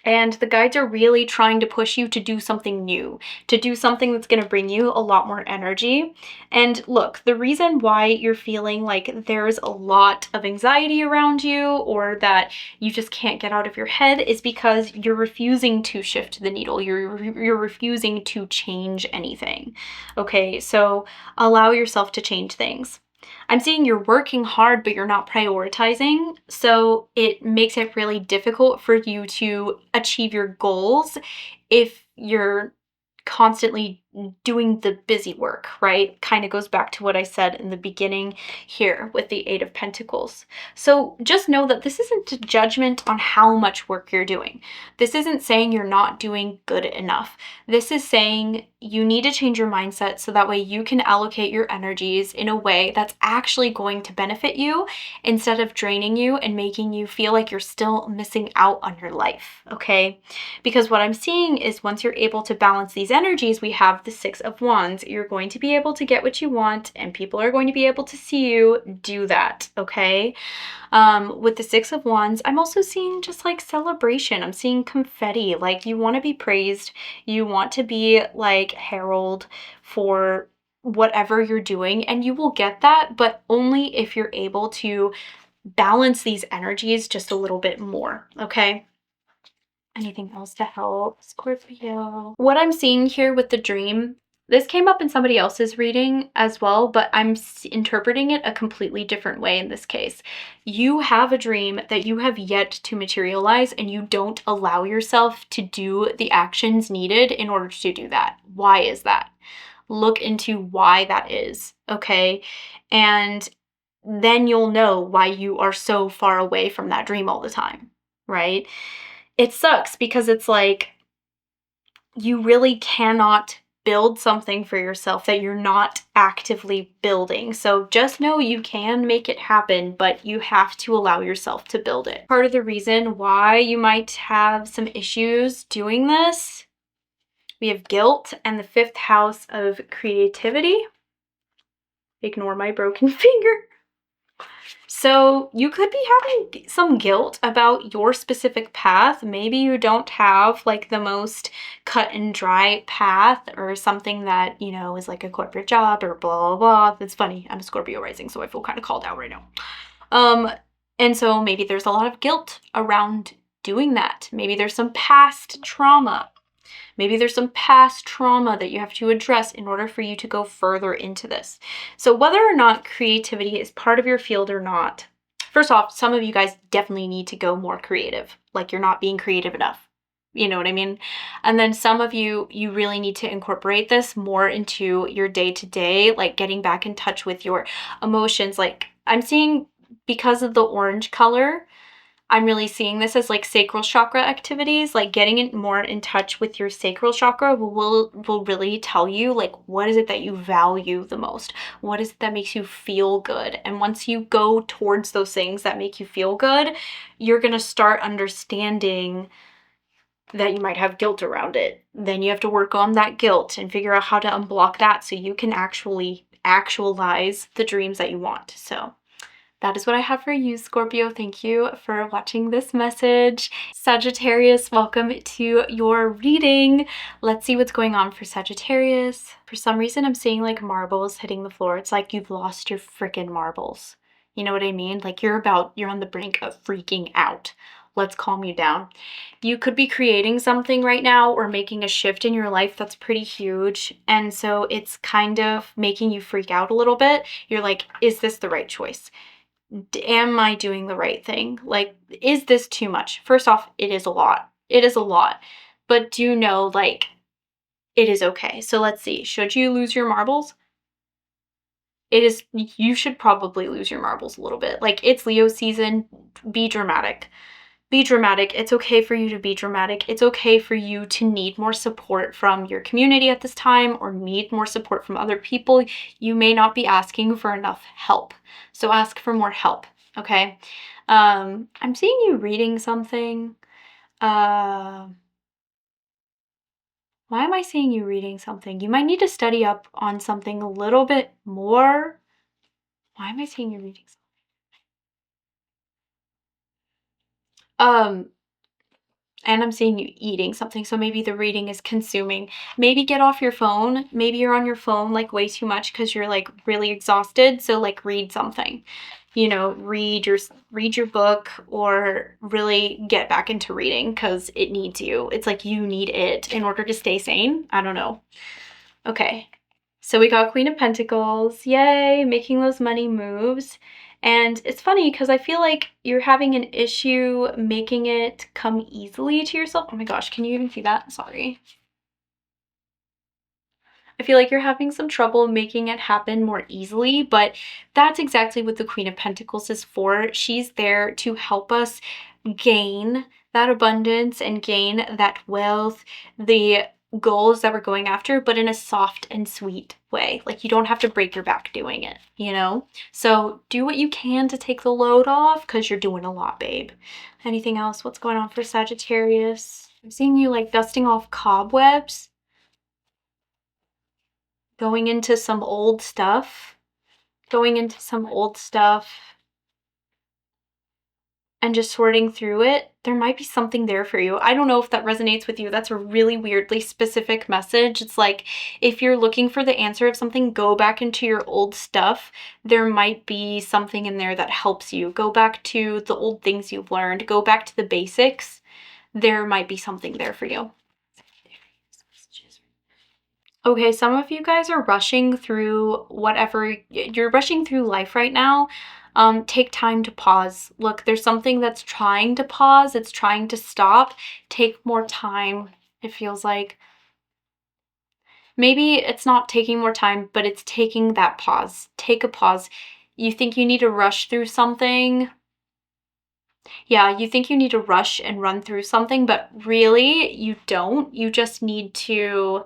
And the guides are really trying to push you to do something new, to do something that's going to bring you a lot more energy. And look, the reason why you're feeling like there's a lot of anxiety around you or that you just can't get out of your head is because you're refusing to shift the needle. You're refusing to change anything. Okay, so allow yourself to change things. I'm seeing you're working hard, but you're not prioritizing. So it makes it really difficult for you to achieve your goals if you're constantly doing the busy work, right? Kind of goes back to what I said in the beginning here with the Eight of Pentacles. So just know that this isn't a judgment on how much work you're doing. This isn't saying you're not doing good enough. This is saying you need to change your mindset so that way you can allocate your energies in a way that's actually going to benefit you instead of draining you and making you feel like you're still missing out on your life, okay? Because what I'm seeing is once you're able to balance these energies, we have the Six of Wands. You're going to be able to get what you want and people are going to be able to see you do that, okay? With the Six of Wands, I'm also seeing just like celebration. I'm seeing confetti, like you want to be praised. You want to be like heralded for whatever you're doing and you will get that, but only if you're able to balance these energies just a little bit more, okay? Anything else to help, Scorpio? What I'm seeing here with the dream, this came up in somebody else's reading as well, but I'm interpreting it a completely different way in this case. You have a dream that you have yet to materialize and you don't allow yourself to do the actions needed in order to do that. Why is that? Look into why that is, okay? And then you'll know why you are so far away from that dream all the time, right? It sucks because it's like you really cannot build something for yourself that you're not actively building. So just know you can make it happen, but you have to allow yourself to build it. Part of the reason why you might have some issues doing this, we have guilt and the fifth house of creativity. Ignore my broken finger. So you could be having some guilt about your specific path. Maybe you don't have like the most cut and dry path or something that, you know, is like a corporate job or blah, blah, blah. It's funny. I'm a Scorpio rising, so I feel kind of called out right now. And so maybe there's a lot of guilt around doing that. Maybe there's some past trauma. Maybe there's some past trauma that you have to address in order for you to go further into this. So whether or not creativity is part of your field or not, first off, some of you guys definitely need to go more creative. Like you're not being creative enough. You know what I mean? And then some of you, you really need to incorporate this more into your day-to-day, like getting back in touch with your emotions. Like I'm seeing, because of the orange color, I'm really seeing this as like sacral chakra activities, like getting it more in touch with your sacral chakra will really tell you like what is it that you value the most? What is it that makes you feel good? And once you go towards those things that make you feel good, you're going to start understanding that you might have guilt around it. Then you have to work on that guilt and figure out how to unblock that so you can actually actualize the dreams that you want. So that is what I have for you, Scorpio. Thank you for watching this message. Sagittarius, welcome to your reading. Let's see what's going on for Sagittarius. For some reason, I'm seeing like marbles hitting the floor. It's like you've lost your freaking marbles. You know what I mean? Like you're on the brink of freaking out. Let's calm you down. You could be creating something right now or making a shift in your life that's pretty huge. And so it's kind of making you freak out a little bit. You're like, is this the right choice? Am I doing the right thing? Like, is this too much? First off, it is a lot. It is a lot. But do know, like, it is okay. So let's see. Should you lose your marbles? You should probably lose your marbles a little bit. Like, it's Leo season. Be dramatic. Be dramatic. It's okay for you to be dramatic. It's okay for you to need more support from your community at this time or need more support from other people. You may not be asking for enough help. So ask for more help, okay? I'm seeing you reading something. Why am I seeing you reading something? You might need to study up on something a little bit more. Why am I seeing you reading something? And I'm seeing you eating something, so maybe the reading is consuming. Maybe get off your phone. Maybe you're on your phone like way too much because you're like really exhausted. So like read something, you know, read your book, or really get back into reading because it needs you. It's like you need it in order to stay sane. I don't know. Okay. So we got Queen of Pentacles. Yay, making those money moves. And it's funny because I feel like you're having an issue making it come easily to yourself. Oh my gosh, can you even see that? Sorry. I feel like you're having some trouble making it happen more easily, but that's exactly what the Queen of Pentacles is for. She's there to help us gain that abundance and gain that wealth, the goals that we're going after, but in a soft and sweet way. Like you don't have to break your back doing it, you know? So do what you can to take the load off because you're doing a lot, babe. Anything else? What's going on for Sagittarius? I'm seeing you like dusting off cobwebs, going into some old stuff, and just sorting through it. There might be something there for you. I don't know if that resonates with you. That's a really weirdly specific message. It's like if you're looking for the answer of something, go back into your old stuff. There might be something in there that helps you. Go back to the old things you've learned. Go back to the basics. There might be something there for you. Okay, some of you guys are rushing through whatever, you're rushing through life right now. Take time to pause. Look, there's something that's trying to pause, it's trying to stop. Take more time, it feels like. Maybe it's not taking more time, but it's taking that pause. Take a pause. You think you need to rush through something. Yeah, you think you need to rush and run through something, but really you don't. You just need to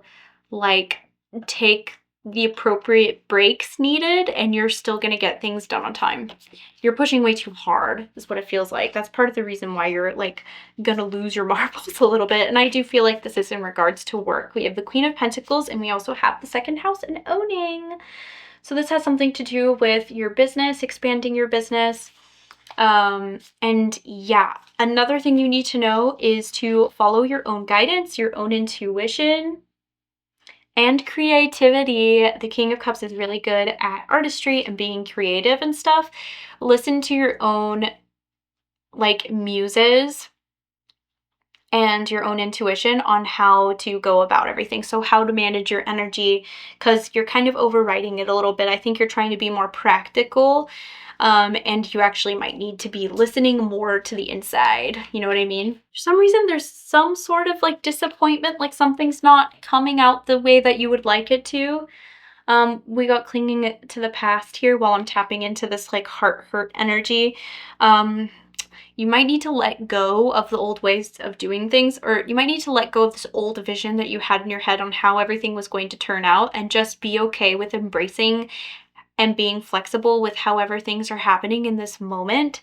like take the appropriate breaks needed and you're still going to get things done on time. You're pushing way too hard is what it feels like. That's part of the reason why you're like going to lose your marbles a little bit. And I do feel like this is in regards to work. We have the Queen of Pentacles and we also have the second house and owning. So this has something to do with your business, expanding your business. And yeah, another thing you need to know is to follow your own guidance, your own intuition, and creativity. The King of Cups is really good at artistry and being creative and stuff. Listen to your own like muses and your own intuition on how to go about everything. So how to manage your energy, because you're kind of overriding it a little bit. I think you're trying to be more practical, and you actually might need to be listening more to the inside. You know what I mean? For some reason, there's some sort of like disappointment, like something's not coming out the way that you would like it to. We got clinging to the past here while I'm tapping into this like heart hurt energy. You might need to let go of the old ways of doing things, or you might need to let go of this old vision that you had in your head on how everything was going to turn out and just be okay with embracing and being flexible with however things are happening in this moment,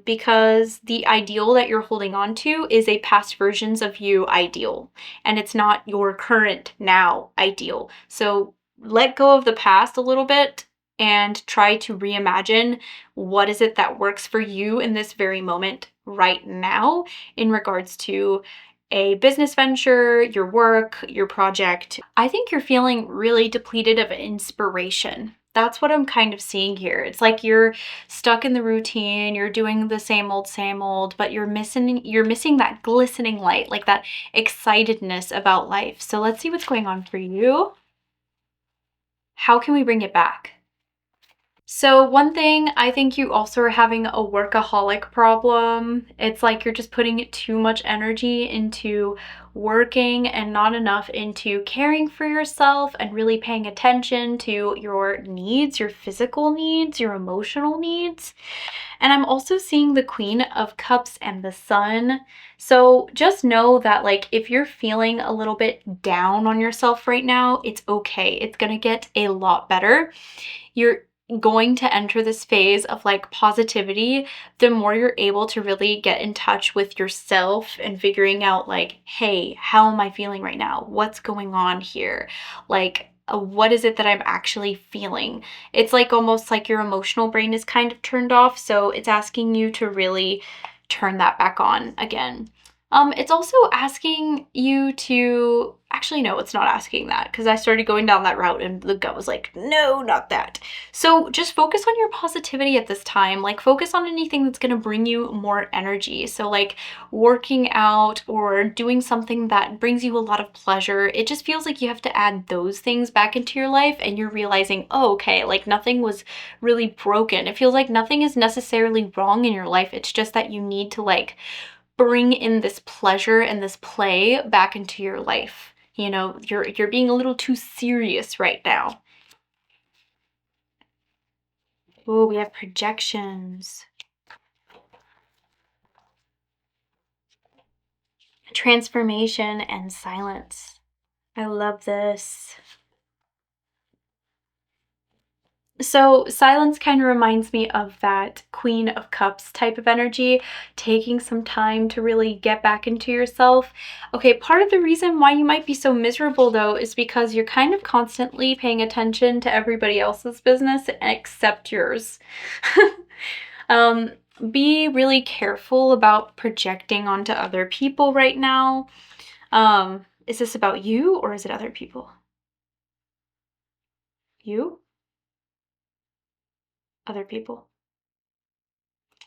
because the ideal that you're holding on to is a past versions of you ideal, and it's not your current now ideal. So let go of the past a little bit and try to reimagine what is it that works for you in this very moment right now in regards to a business venture, your work, your project. I think you're feeling really depleted of inspiration. That's what I'm kind of seeing here. It's like you're stuck in the routine, you're doing the same old, but you're missing that glistening light, like that excitedness about life. So let's see what's going on for you. How can we bring it back? So one thing, I think you also are having a workaholic problem. It's like you're just putting too much energy into working and not enough into caring for yourself and really paying attention to your needs, your physical needs, your emotional needs. And I'm also seeing the Queen of Cups and the Sun. So just know that like if you're feeling a little bit down on yourself right now, it's okay. It's gonna get a lot better. going to enter this phase of like positivity, the more you're able to really get in touch with yourself and figuring out like, hey, how am I feeling right now? What's going on here? Like, what is it that I'm actually feeling? It's like almost like your emotional brain is kind of turned off. So it's asking you to really turn that back on again. It's also asking you to, actually, no, it's not asking that, because I started going down that route and the gut was like, no, not that. So just focus on your positivity at this time. Like, focus on anything that's going to bring you more energy. So like working out or doing something that brings you a lot of pleasure. It just feels like you have to add those things back into your life, and you're realizing, oh, okay, like nothing was really broken. It feels like nothing is necessarily wrong in your life. It's just that you need to like bring in this pleasure and this play back into your life. You know, you're being a little too serious right now. Oh, we have projections. Transformation and silence. I love this. So silence kind of reminds me of that Queen of Cups type of energy, taking some time to really get back into yourself. Okay, part of the reason why you might be so miserable though is because you're kind of constantly paying attention to everybody else's business except yours. Be really careful about projecting onto other people right now. Is this about you or is it other people? You? Other people?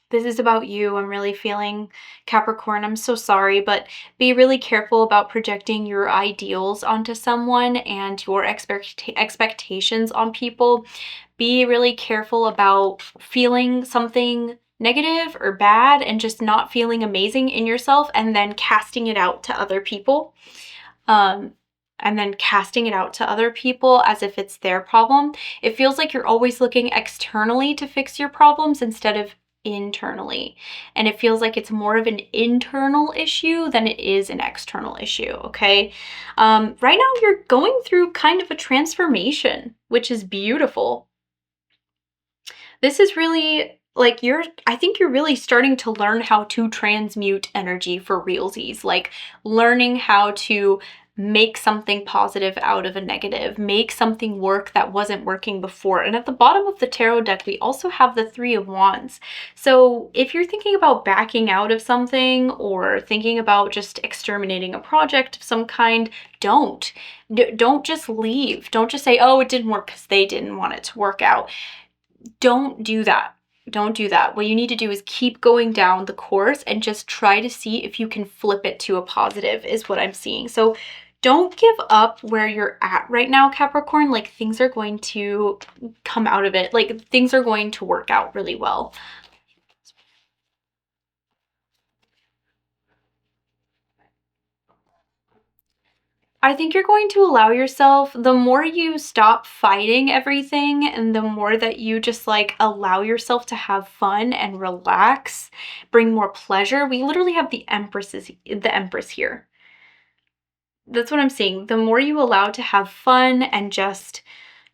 This is about you. I'm really feeling, Capricorn. I'm so sorry, but be really careful about projecting your ideals onto someone and your expectations on people. Be really careful about feeling something negative or bad and just not feeling amazing in yourself and then casting it out to other people. And then casting it out to other people as if it's their problem. It feels like you're always looking externally to fix your problems instead of internally. And it feels like it's more of an internal issue than it is an external issue, okay? Right now you're going through kind of a transformation, which is beautiful. This is really like I think you're really starting to learn how to transmute energy for realsies, like learning how to make something positive out of a negative, make something work that wasn't working before. And at the bottom of the tarot deck, we also have the Three of Wands. So if you're thinking about backing out of something or thinking about just exterminating a project of some kind, don't just leave. Don't just say, oh, it didn't work because they didn't want it to work out. Don't do that. Don't do that. What you need to do is keep going down the course and just try to see if you can flip it to a positive is what I'm seeing. So don't give up where you're at right now, Capricorn. Like, things are going to come out of it. Like, things are going to work out really well. I think you're going to allow yourself, the more you stop fighting everything and the more that you just like allow yourself to have fun and relax, bring more pleasure. We literally have the Empress here. That's what I'm seeing. The more you allow to have fun and just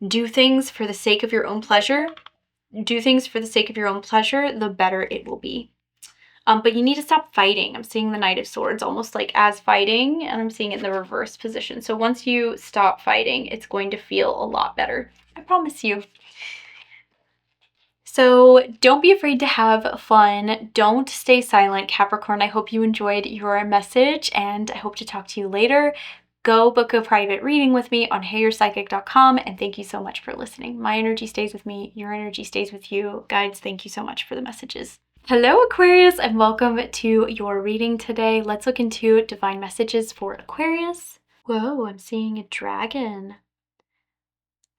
do things for the sake of your own pleasure, the better it will be. But you need to stop fighting. I'm seeing the Knight of Swords almost like as fighting, and I'm seeing it in the reverse position. So once you stop fighting, it's going to feel a lot better. I promise you. So don't be afraid to have fun. Don't stay silent, Capricorn. I hope you enjoyed your message, and I hope to talk to you later. Go book a private reading with me on heyurpsychic.com, and thank you so much for listening. My energy stays with me. Your energy stays with you. Guides, thank you so much for the messages. Hello, Aquarius, and welcome to your reading today. Let's look into divine messages for Aquarius. Whoa, I'm seeing a dragon.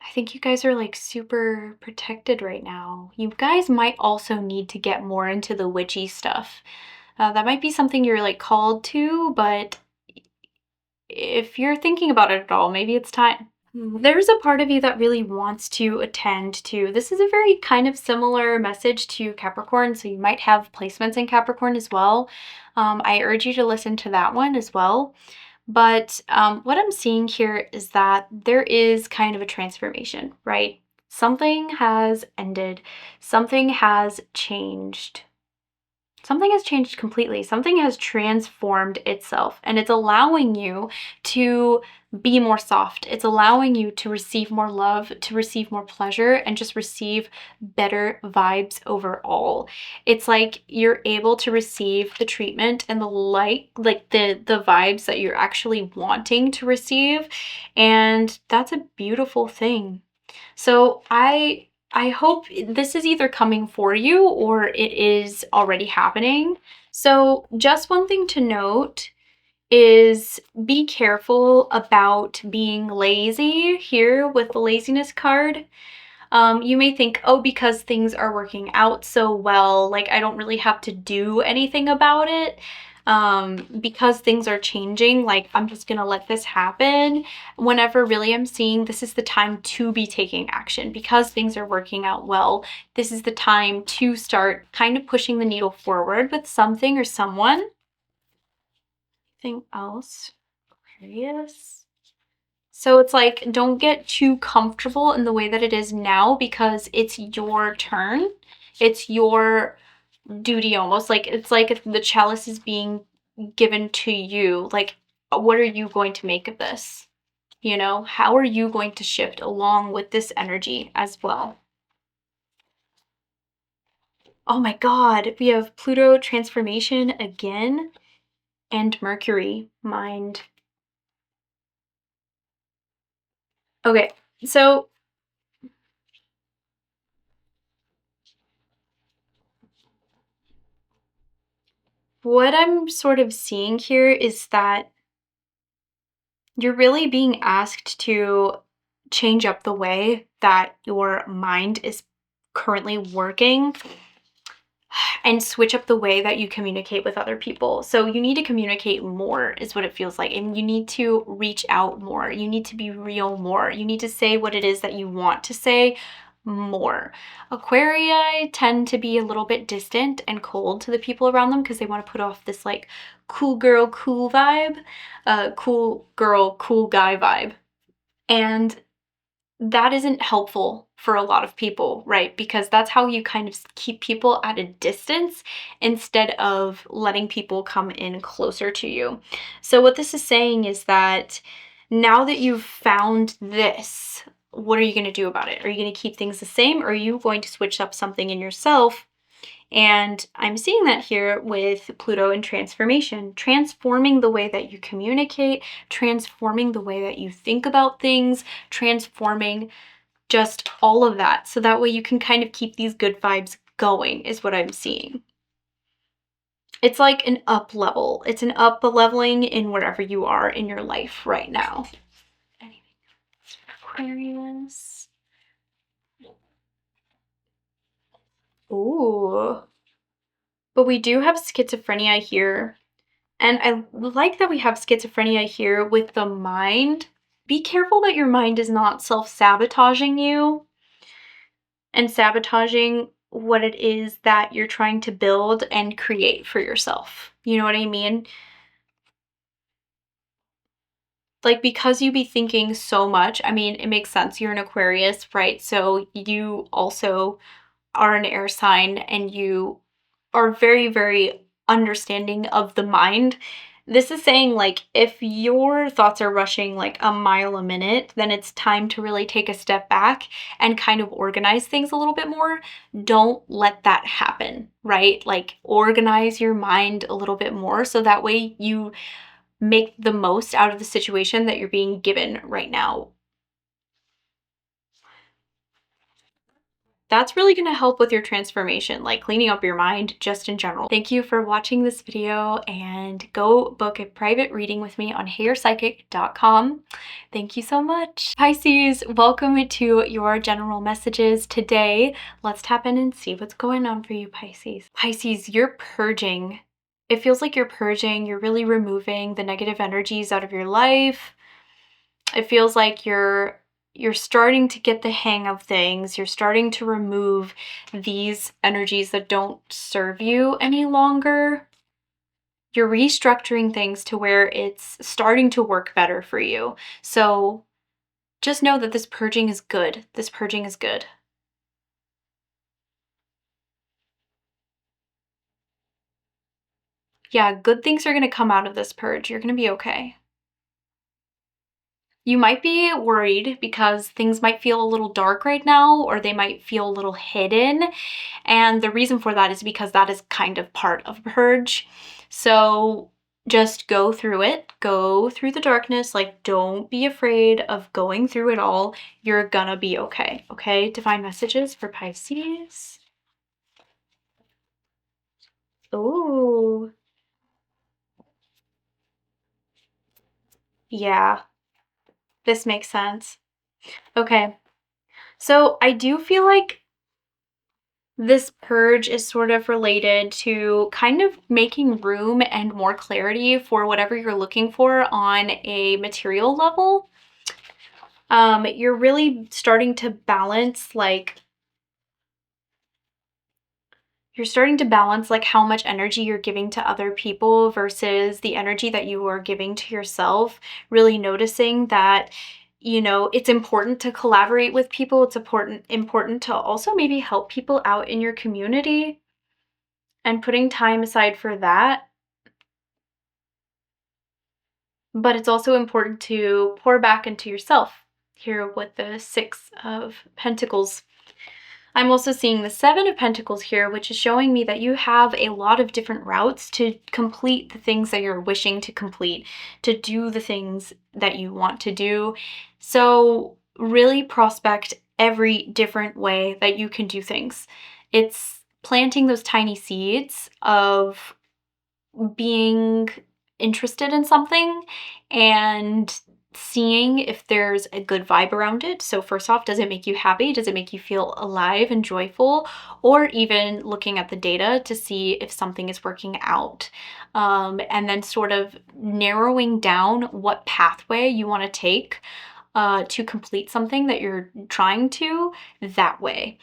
I think you guys are like super protected right now. You guys might also need to get more into the witchy stuff. That might be something you're like called to, but if you're thinking about it at all, maybe it's time. There's a part of you that really wants to attend to. This is a very kind of similar message to Capricorn, so you might have placements in Capricorn as well. I urge you to listen to that one as well. But what I'm seeing here is that there is kind of a transformation, right? Something has ended. Something has changed. Something has changed completely. Something has transformed itself, and it's allowing you to be more soft. It's allowing you to receive more love, to receive more pleasure, and just receive better vibes overall. It's like you're able to receive the treatment and the light, like the vibes that you're actually wanting to receive, and that's a beautiful thing. So I hope this is either coming for you or it is already happening. So just one thing to note is be careful about being lazy here with the laziness card. You may think, oh, because things are working out so well, like I don't really have to do anything about it. Because things are changing, like I'm just gonna let this happen. Whenever really I'm seeing this is the time to be taking action because things are working out well. This is the time to start kind of pushing the needle forward with something or someone. Anything else? Aquarius. So it's like, don't get too comfortable in the way that it is now because it's your turn. It's your duty almost. Like, it's like the chalice is being given to you. Like, what are you going to make of this? You know, how are you going to shift along with this energy as well? Oh my God, we have Pluto transformation again and Mercury mind. Okay, so what I'm sort of seeing here is that you're really being asked to change up the way that your mind is currently working and switch up the way that you communicate with other people. So you need to communicate more is what it feels like. And you need to reach out more. You need to be real more. You need to say what it is that you want to say more. Aquarii tend to be a little bit distant and cold to the people around them because they want to put off this like cool girl, cool vibe, cool girl, cool guy vibe. And that isn't helpful for a lot of people, right? Because that's how you kind of keep people at a distance instead of letting people come in closer to you. So what this is saying is that now that you've found this, what are you going to do about it? Are you going to keep things the same, or are you going to switch up something in yourself? And I'm seeing that here with Pluto and transformation, transforming the way that you communicate, transforming the way that you think about things, transforming just all of that. So that way you can kind of keep these good vibes going is what I'm seeing. It's like an up level. It's an up leveling in wherever you are in your life right now. Aquarius. Ooh. But we do have schizophrenia here. And I like that we have schizophrenia here with the mind. Be careful that your mind is not self-sabotaging you and sabotaging what it is that you're trying to build and create for yourself. You know what I mean? Like, because you be thinking so much, I mean, it makes sense. You're an Aquarius, right? So you also are an air sign and you are very, very understanding of the mind. This is saying, like, if your thoughts are rushing like a mile a minute, then it's time to really take a step back and kind of organize things a little bit more. Don't let that happen, right? Like, organize your mind a little bit more so that way you make the most out of the situation that you're being given right now. That's really going to help with your transformation, like cleaning up your mind just in general. Thank you for watching this video, and go book a private reading with me on heyurpsychic.com. Thank you so much. Pisces, welcome to your general messages. Today, let's tap in and see what's going on for you, Pisces. Pisces, you're purging. It feels like you're purging. You're really removing the negative energies out of your life. It feels like you're starting to get the hang of things. You're starting to remove these energies that don't serve you any longer. You're restructuring things to where it's starting to work better for you. So just know that this purging is good. This purging is good. Yeah, good things are going to come out of this purge. You're going to be okay. You might be worried because things might feel a little dark right now, or they might feel a little hidden. And the reason for that is because that is kind of part of purge. So just go through it, go through the darkness. Like, don't be afraid of going through it all. You're gonna be okay. Okay, divine messages for Pisces. Oh, yeah, this makes sense. Okay, so I do feel like this purge is sort of related to kind of making room and more clarity for whatever you're looking for on a material level. You're really starting to balance like how much energy you're giving to other people versus the energy that you are giving to yourself. Really noticing that, you know, it's important to collaborate with people. It's important to also maybe help people out in your community and putting time aside for that. But it's also important to pour back into yourself here with the Six of Pentacles. I'm also seeing the Seven of Pentacles here, which is showing me that you have a lot of different routes to complete the things that you're wishing to complete, to do the things that you want to do. So really prospect every different way that you can do things. It's planting those tiny seeds of being interested in something and seeing if there's a good vibe around it. So first off, does it make you happy? Does it make you feel alive and joyful? Or even looking at the data to see if something is working out. And then sort of narrowing down what pathway you want to take to complete something that you're trying to that way.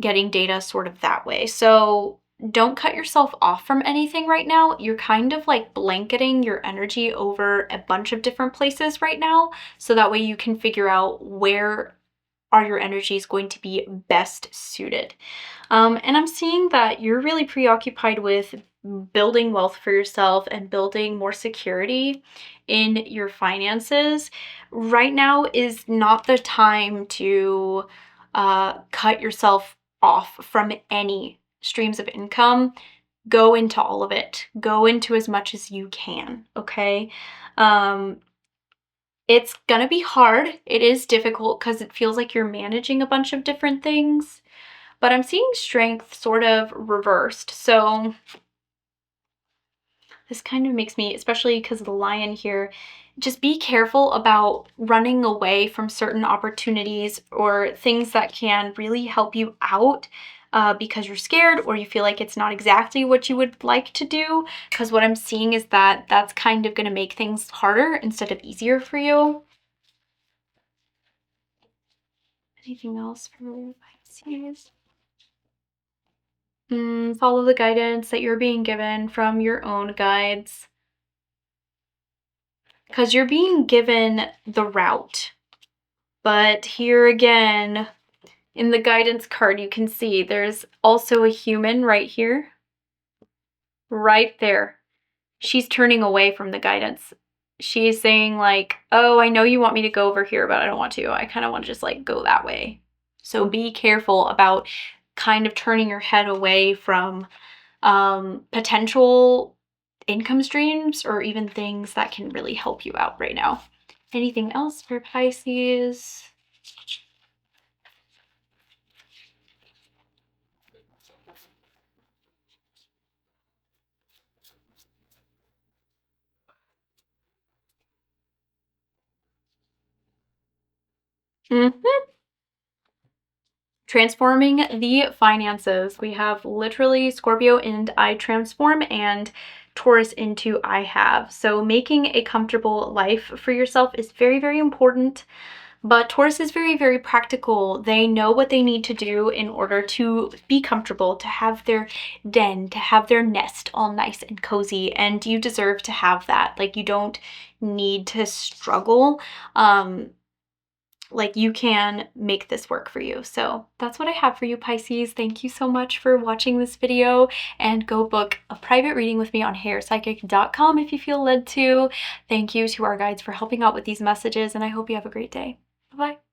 Getting data sort of that way. So don't cut yourself off from anything right now. You're kind of like blanketing your energy over a bunch of different places right now. So that way you can figure out where are your energies going to be best suited. And I'm seeing that you're really preoccupied with building wealth for yourself and building more security in your finances. Right now is not the time to cut yourself off from any streams of income. Go into all of it. Go into as much as you can, okay? It's gonna be hard. It is difficult because it feels like you're managing a bunch of different things, but I'm seeing strength sort of reversed. So this kind of makes me, especially because of the lion here, just be careful about running away from certain opportunities or things that can really help you out because you're scared or you feel like it's not exactly what you would like to do. Because what I'm seeing is that that's kind of going to make things harder instead of easier for you. Anything else for Pisces? Follow the guidance that you're being given from your own guides. Because you're being given the route. But here again, in the guidance card, you can see there's also a human right here. Right there. She's turning away from the guidance. She's saying like, oh, I know you want me to go over here, but I don't want to. I kind of want to just like go that way. So be careful about kind of turning your head away from potential income streams or even things that can really help you out right now. Anything else for Pisces? Transforming the finances. We have literally Scorpio and I transform and Taurus into I have. So making a comfortable life for yourself is very, very important. But Taurus is very, very practical. They know what they need to do in order to be comfortable, to have their den, to have their nest all nice and cozy. And you deserve to have that. Like, you don't need to struggle like you can make this work for you. So that's what I have for you, Pisces. Thank you so much for watching this video, and go book a private reading with me on heyurpsychic.com if you feel led to. Thank you to our guides for helping out with these messages, and I hope you have a great day. Bye-bye.